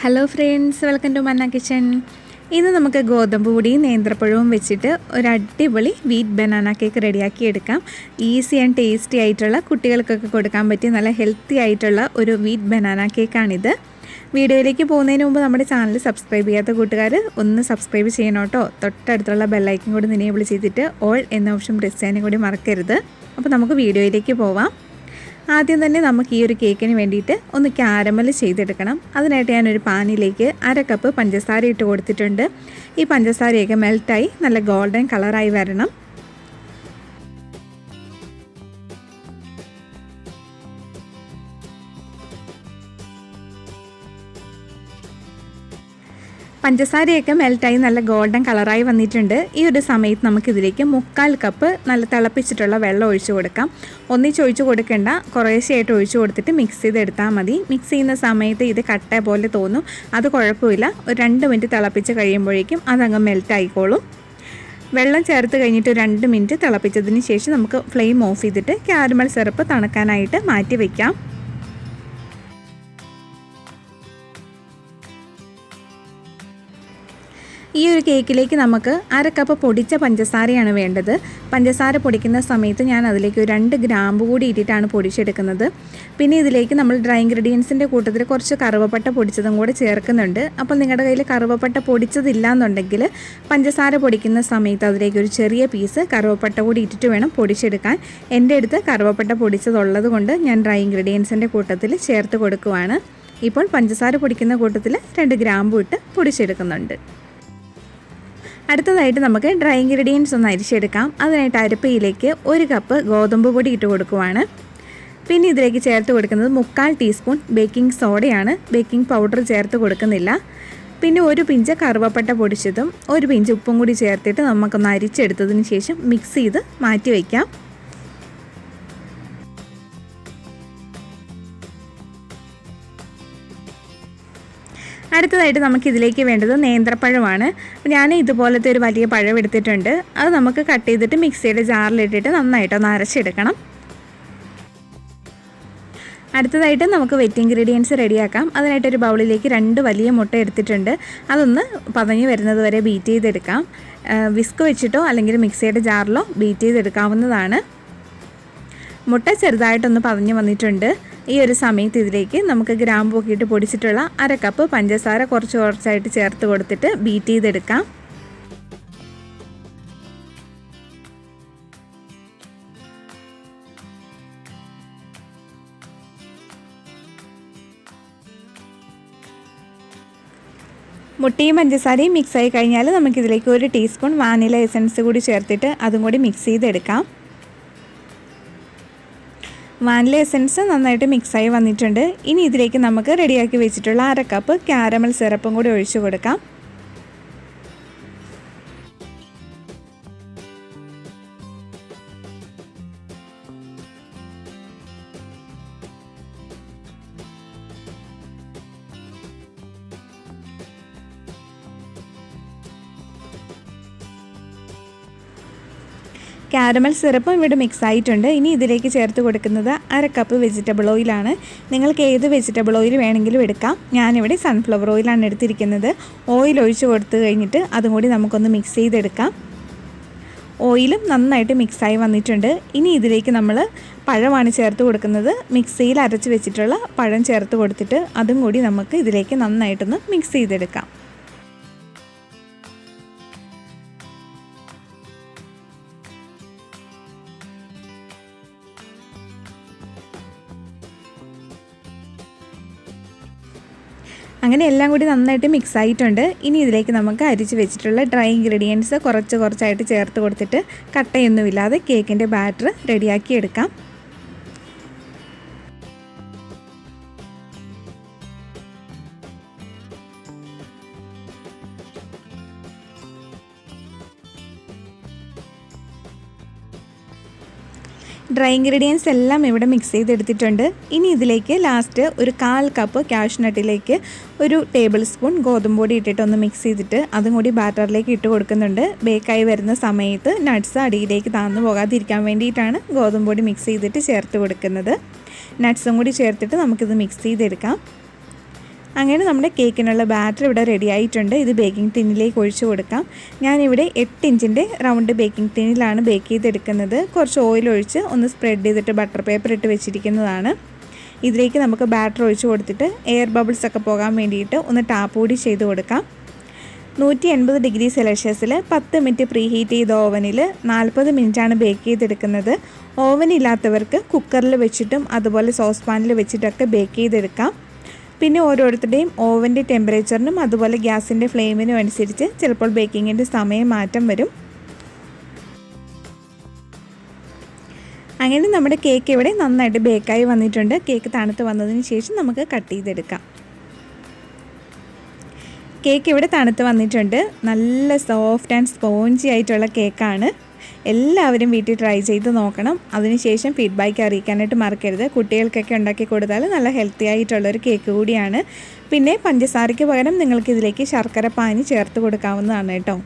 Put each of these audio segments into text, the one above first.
Hello friends, welcome to മന്ന kitchen. ഇന്ന് നമുക്ക് ഗോതമ്പ് പൊടിയും നേന്ത്രപ്പഴവും വെച്ചിട്ട് ഒരു അടിപൊളി വീറ്റ് ബനാന കേക്ക് റെഡിയാക്കി എടുക്കാം. ഈസി ആൻഡ് ടേസ്റ്റി ആയിട്ടുള്ള, കുട്ടികൾക്കൊക്കെ കൊടുക്കാൻ പറ്റിയ നല്ല ഹെൽത്തി ആയിട്ടുള്ള ഒരു വീറ്റ് ബനാന കേക്കാണിത്. വീഡിയോയിലേക്ക് പോകുന്നതിന് മുമ്പ് നമ്മുടെ ചാനൽ സബ്സ്ക്രൈബ് ചെയ്യാത്ത കൂട്ടുകാർ ഒന്ന് സബ്സ്ക്രൈബ് ചെയ്യണം കേട്ടോ. തൊട്ടടുത്തുള്ള ബെല്ലൈക്കൻ കൂടി എനേബിൾ ചെയ്തിട്ട് ഓൾ എന്ന ഓപ്ഷൻ പ്രസ് ചെയ്യാനും കൂടി മറക്കരുത്. അപ്പോൾ നമുക്ക് വീഡിയോയിലേക്ക് പോവാം. ആദ്യം തന്നെ നമുക്ക് ഈ ഒരു കേക്കിന് വേണ്ടിയിട്ട് ഒന്ന് ക്യാരമൽ ചെയ്തെടുക്കണം. അതിനായിട്ട് ഞാനൊരു പാനിലേക്ക് 1/2 കപ്പ് പഞ്ചസാര ഇട്ട് കൊടുത്തിട്ടുണ്ട്. ഈ പഞ്ചസാരയൊക്കെ മെൽറ്റായി നല്ല ഗോൾഡൻ കളറായി വരണം. പഞ്ചസാരയൊക്കെ മെൽറ്റായി നല്ല ഗോൾഡൻ കളറായി വന്നിട്ടുണ്ട്. ഈ ഒരു സമയത്ത് നമുക്കിതിലേക്ക് 1/4 കപ്പ് നല്ല തിളപ്പിച്ചിട്ടുള്ള വെള്ളം ഒഴിച്ചു കൊടുക്കാം. ഒന്നിച്ചൊഴിച്ച് കൊടുക്കേണ്ട, കുറേശ്ശെയായിട്ട് ഒഴിച്ചു കൊടുത്തിട്ട് മിക്സ് ചെയ്തെടുത്താൽ മതി. മിക്സ് ചെയ്യുന്ന സമയത്ത് ഇത് കട്ട പോലെ തോന്നും, അത് കുഴപ്പമില്ല. ഒരു 2 മിനിറ്റ് തിളപ്പിച്ച് കഴിയുമ്പോഴേക്കും അതങ്ങ് മെൽറ്റായിക്കോളും. വെള്ളം ചേർത്ത് കഴിഞ്ഞിട്ട് 2 മിനിറ്റ് തിളപ്പിച്ചതിന് ശേഷം നമുക്ക് ഫ്ലെയിം ഓഫ് ചെയ്തിട്ട് ക്യാരമൽ സിറപ്പ് തണുക്കാനായിട്ട് മാറ്റി വയ്ക്കാം. ഈ ഒരു കേക്കിലേക്ക് നമുക്ക് 1/2 കപ്പ് പൊടിച്ച പഞ്ചസാരയാണ് വേണ്ടത്. പഞ്ചസാര പൊടിക്കുന്ന സമയത്ത് ഞാൻ അതിലേക്ക് ഒരു 2 ഗ്രാമ്പ് കൂടി ഇട്ടിട്ടാണ് പൊടിച്ചെടുക്കുന്നത്. പിന്നെ ഇതിലേക്ക് നമ്മൾ ഡ്രൈ ഇൻഗ്രീഡിയൻസിൻ്റെ കൂട്ടത്തിൽ കുറച്ച് കറുവപ്പട്ട പൊടിച്ചതും കൂടെ ചേർക്കുന്നുണ്ട്. അപ്പോൾ നിങ്ങളുടെ കയ്യിൽ കറുവപ്പട്ട പൊടിച്ചതില്ല എന്നുണ്ടെങ്കിൽ പഞ്ചസാര പൊടിക്കുന്ന സമയത്ത് അതിലേക്ക് ഒരു ചെറിയ പീസ് കറുവപ്പട്ട കൂടി ഇട്ടിട്ട് വേണം പൊടിച്ചെടുക്കാൻ. എൻ്റെ അടുത്ത് കറുവപ്പട്ട പൊടിച്ചതുള്ളത് കൊണ്ട് ഞാൻ ഡ്രൈ ഇൻഗ്രീഡിയൻസിൻ്റെ കൂട്ടത്തിൽ ചേർത്ത് കൊടുക്കുവാണ്. ഇപ്പോൾ പഞ്ചസാര പൊടിക്കുന്ന കൂട്ടത്തിൽ 2 ഗ്രാമ്പ് ഇട്ട് പൊടിച്ചെടുക്കുന്നുണ്ട്. അടുത്തതായിട്ട് നമുക്ക് ഡ്രൈ ഇൻഗ്രീഡിയൻസ് ഒന്ന് അരിച്ചെടുക്കാം. അതിനായിട്ട് അരപ്പയിലേക്ക് 1 കപ്പ് ഗോതമ്പ് പൊടി ഇട്ട് കൊടുക്കുവാണ്. പിന്നെ ഇതിലേക്ക് ചേർത്ത് കൊടുക്കുന്നത് 1/4 ടീസ്പൂൺ ബേക്കിംഗ് സോഡയാണ്. ബേക്കിംഗ് പൗഡർ ചേർത്ത് കൊടുക്കുന്നില്ല. പിന്നെ 1 പിഞ്ച് കറുവപ്പട്ട പൊടിച്ചതും 1 പിഞ്ച് ഉപ്പും കൂടി ചേർത്തിട്ട് നമുക്കൊന്ന് അരിച്ചെടുത്തതിന് ശേഷം മിക്സ് ചെയ്ത് മാറ്റി വയ്ക്കാം. അടുത്തതായിട്ട് നമുക്കിതിലേക്ക് വേണ്ടത് നേന്ത്രപ്പഴമാണ്. ഞാൻ ഇതുപോലത്തെ ഒരു വലിയ പഴം എടുത്തിട്ടുണ്ട്. അത് നമുക്ക് കട്ട് ചെയ്തിട്ട് മിക്സിയുടെ ജാറിലിട്ടിട്ട് നന്നായിട്ടൊന്ന് അരച്ചെടുക്കണം. അടുത്തതായിട്ട് നമുക്ക് വെറ്റ് ഇൻഗ്രീഡിയൻസ് റെഡിയാക്കാം. അതിനായിട്ടൊരു ബൗളിലേക്ക് 2 വലിയ മുട്ട എടുത്തിട്ടുണ്ട്. അതൊന്ന് പതഞ്ഞ് വരുന്നത് വരെ ബീറ്റ് ചെയ്തെടുക്കാം. വിസ്ക് വെച്ചിട്ടോ അല്ലെങ്കിൽ മിക്സിയുടെ ജാറിലോ ബീറ്റ് ചെയ്തെടുക്കാവുന്നതാണ്. മുട്ട ചെറുതായിട്ടൊന്ന് പതഞ്ഞ് വന്നിട്ടുണ്ട്. ഈ ഒരു സമയത്ത് ഇതിലേക്ക് നമുക്ക് ഗ്രാമ്പൊക്കെ ഇട്ട് പൊടിച്ചിട്ടുള്ള 1/2 കപ്പ് പഞ്ചസാര കുറച്ച് കുറച്ചായിട്ട് ചേർത്ത് കൊടുത്തിട്ട് ബീറ്റ് ചെയ്തെടുക്കാം. മുട്ടയും പഞ്ചസാരയും മിക്സായി കഴിഞ്ഞാൽ നമുക്കിതിലേക്ക് 1 ടീസ്പൂൺ വാനില എസൻസ് കൂടി ചേർത്തിട്ട് അതും കൂടി മിക്സ് ചെയ്തെടുക്കാം. വാനില എസൻസ് നന്നായിട്ട് മിക്സായി വന്നിട്ടുണ്ട്. ഇനി ഇതിലേക്ക് നമുക്ക് റെഡിയാക്കി വെച്ചിട്ടുള്ള 1/2 കപ്പ് ക്യാരമൽ സിറപ്പും കൂടി ഒഴിച്ചു കൊടുക്കാം. ക്യാരമൽ സിറപ്പും ഇവിടെ മിക്സ് ആയിട്ടുണ്ട്. ഇനി ഇതിലേക്ക് ചേർത്ത് കൊടുക്കുന്നത് 1/2 കപ്പ് വെജിറ്റബിൾ ഓയിലാണ്. നിങ്ങൾക്ക് ഏത് വെജിറ്റബിൾ ഓയിൽ വേണമെങ്കിലും എടുക്കാം. ഞാനിവിടെ സൺഫ്ലവർ ഓയിലാണ് എടുത്തിരിക്കുന്നത്. ഓയിൽ ഒഴിച്ച് കൊടുത്തു കഴിഞ്ഞിട്ട് അതും കൂടി നമുക്കൊന്ന് മിക്സ് ചെയ്തെടുക്കാം. ഓയിലും നന്നായിട്ട് മിക്സായി വന്നിട്ടുണ്ട്. ഇനി ഇതിലേക്ക് നമ്മൾ പഴമാണ് ചേർത്ത് കൊടുക്കുന്നത്. മിക്സിയിൽ അരച്ച് വെച്ചിട്ടുള്ള പഴം ചേർത്ത് കൊടുത്തിട്ട് അതും കൂടി നമുക്ക് ഇതിലേക്ക് നന്നായിട്ടൊന്ന് മിക്സ് ചെയ്തെടുക്കാം. അങ്ങനെ എല്ലാം കൂടി നന്നായിട്ട് മിക്സ് ആയിട്ടുണ്ട്. ഇനി ഇതിലേക്ക് നമുക്ക് അരിച്ച് വെച്ചിട്ടുള്ള ഡ്രൈ ഇൻഗ്രീഡിയൻസ് കുറച്ച് കുറച്ചായിട്ട് ചേർത്ത് കൊടുത്തിട്ട് കട്ടയൊന്നുമില്ലാതെ കേക്കിൻ്റെ ബാറ്റർ റെഡിയാക്കി എടുക്കാം. ഡ്രൈ ഇൻഗ്രീഡിയൻസ് എല്ലാം ഇവിടെ മിക്സ് ചെയ്തെടുത്തിട്ടുണ്ട്. ഇനി ഇതിലേക്ക് ലാസ്റ്റ് ഒരു 1/4 കപ്പ് കാഷ്നട്ടിലേക്ക് ഒരു ടേബിൾ സ്പൂൺ ഗോതമ്പ് പൊടി ഇട്ടിട്ട് ഒന്ന് മിക്സ് ചെയ്തിട്ട് അതും കൂടി ബാറ്ററിലേക്ക് ഇട്ട് കൊടുക്കുന്നുണ്ട്. ബേക്കായി വരുന്ന സമയത്ത് നട്ട്സ് അടിയിലേക്ക് താഴ്ന്നു പോകാതിരിക്കാൻ വേണ്ടിയിട്ടാണ് ഗോതമ്പ് പൊടി മിക്സ് ചെയ്തിട്ട് ചേർത്ത് കൊടുക്കുന്നത്. നട്ട്സും കൂടി ചേർത്തിട്ട് നമുക്കിത് മിക്സ് ചെയ്തെടുക്കാം. അങ്ങനെ നമ്മുടെ കേക്കിനുള്ള ബാറ്റർ ഇവിടെ റെഡി ആയിട്ടുണ്ട്. ഇത് ബേക്കിംഗ് ടിന്നിലേക്ക് ഒഴിച്ചു കൊടുക്കാം. ഞാനിവിടെ 8 ഇഞ്ചിൻ്റെ റൗണ്ട് ബേക്കിംഗ് ടിന്നിലാണ് ബേക്ക് ചെയ്തെടുക്കുന്നത്. കുറച്ച് ഓയിൽ ഒഴിച്ച് ഒന്ന് സ്പ്രെഡ് ചെയ്തിട്ട് ബട്ടർ പേപ്പർ ഇട്ട് വെച്ചിരിക്കുന്നതാണ്. ഇതിലേക്ക് നമുക്ക് ബാറ്റർ ഒഴിച്ചു കൊടുത്തിട്ട് എയർ ബബിൾസ് ഒക്കെ പോകാൻ വേണ്ടിയിട്ട് ഒന്ന് ടാപ്പ് കൂടി ചെയ്ത് കൊടുക്കാം. 180 ഡിഗ്രി സെൽഷ്യസിൽ 10 മിനിറ്റ് പ്രീ ഹീറ്റ് ചെയ്ത ഓവനിൽ 40 മിനിറ്റാണ് ബേക്ക് ചെയ്തെടുക്കുന്നത്. ഓവൻ ഇല്ലാത്തവർക്ക് കുക്കറിൽ വെച്ചിട്ടും അതുപോലെ സോസ് പാനിൽ വെച്ചിട്ടൊക്കെ ബേക്ക് ചെയ്തെടുക്കാം. പിന്നെ ഓരോരുത്തരുടെയും ഓവൻ്റെ ടെമ്പറേച്ചറിനും അതുപോലെ ഗ്യാസിൻ്റെ ഫ്ലെയിമിനും അനുസരിച്ച് ചിലപ്പോൾ ബേക്കിങ്ങിൻ്റെ സമയം മാറ്റം വരും. അങ്ങനെ നമ്മുടെ കേക്ക് ഇവിടെ നന്നായിട്ട് ബേക്കായി വന്നിട്ടുണ്ട്. കേക്ക് തണുത്ത് വന്നതിന് ശേഷം നമുക്ക് കട്ട് ചെയ്തെടുക്കാം. കേക്ക് ഇവിടെ തണുത്ത് വന്നിട്ടുണ്ട്. നല്ല സോഫ്റ്റ് ആൻഡ് സ്പോഞ്ചി ആയിട്ടുള്ള കേക്കാണ്. എല്ലാവരും വീട്ടിൽ ട്രൈ ചെയ്ത് നോക്കണം. അതിനുശേഷം ഫീഡ്ബാക്ക് അറിയിക്കാനായിട്ട് മറക്കരുത്. കുട്ടികൾക്കൊക്കെ ഉണ്ടാക്കി കൊടുത്താൽ നല്ല ഹെൽത്തി ആയിട്ടുള്ളൊരു കേക്ക് കൂടിയാണ്. പിന്നെ പഞ്ചസാരയ്ക്ക് പകരം നിങ്ങൾക്ക് ഇതിലേക്ക് ശർക്കര പാനി ചേർത്ത് കൊടുക്കാവുന്നതാണ് കേട്ടോ.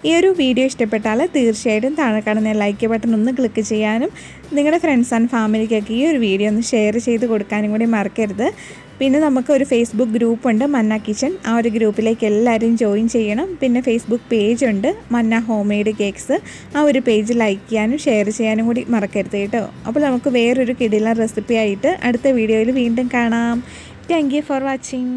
ഈ ഒരു വീഡിയോ ഇഷ്ടപ്പെട്ടാൽ തീർച്ചയായിട്ടും താഴെ കാണുന്ന ലൈക്ക് ബട്ടൺ ഒന്ന് ക്ലിക്ക് ചെയ്യാനും നിങ്ങളുടെ ഫ്രണ്ട്സ് ആൻഡ് ഫാമിലിക്കൊക്കെ ഈ ഒരു വീഡിയോ ഒന്ന് ഷെയർ ചെയ്ത് കൊടുക്കാനും കൂടി മറക്കരുത്. പിന്നെ നമുക്ക് ഒരു ഫേസ്ബുക്ക് ഗ്രൂപ്പുണ്ട്, മന്ന കിച്ചൺ. ആ ഒരു ഗ്രൂപ്പിലേക്ക് എല്ലാവരും ജോയിൻ ചെയ്യണം. പിന്നെ ഫേസ്ബുക്ക് പേജുണ്ട്, മന്ന ഹോം മെയ്ഡ് കേക്ക്സ്. ആ ഒരു പേജ് ലൈക്ക് ചെയ്യാനും ഷെയർ ചെയ്യാനും കൂടി മറക്കരുത് കേട്ടോ. അപ്പോൾ നമുക്ക് വേറൊരു കിടിലൻ റെസിപ്പി ആയിട്ട് അടുത്ത വീഡിയോയിൽ വീണ്ടും കാണാം. Thank you for watching.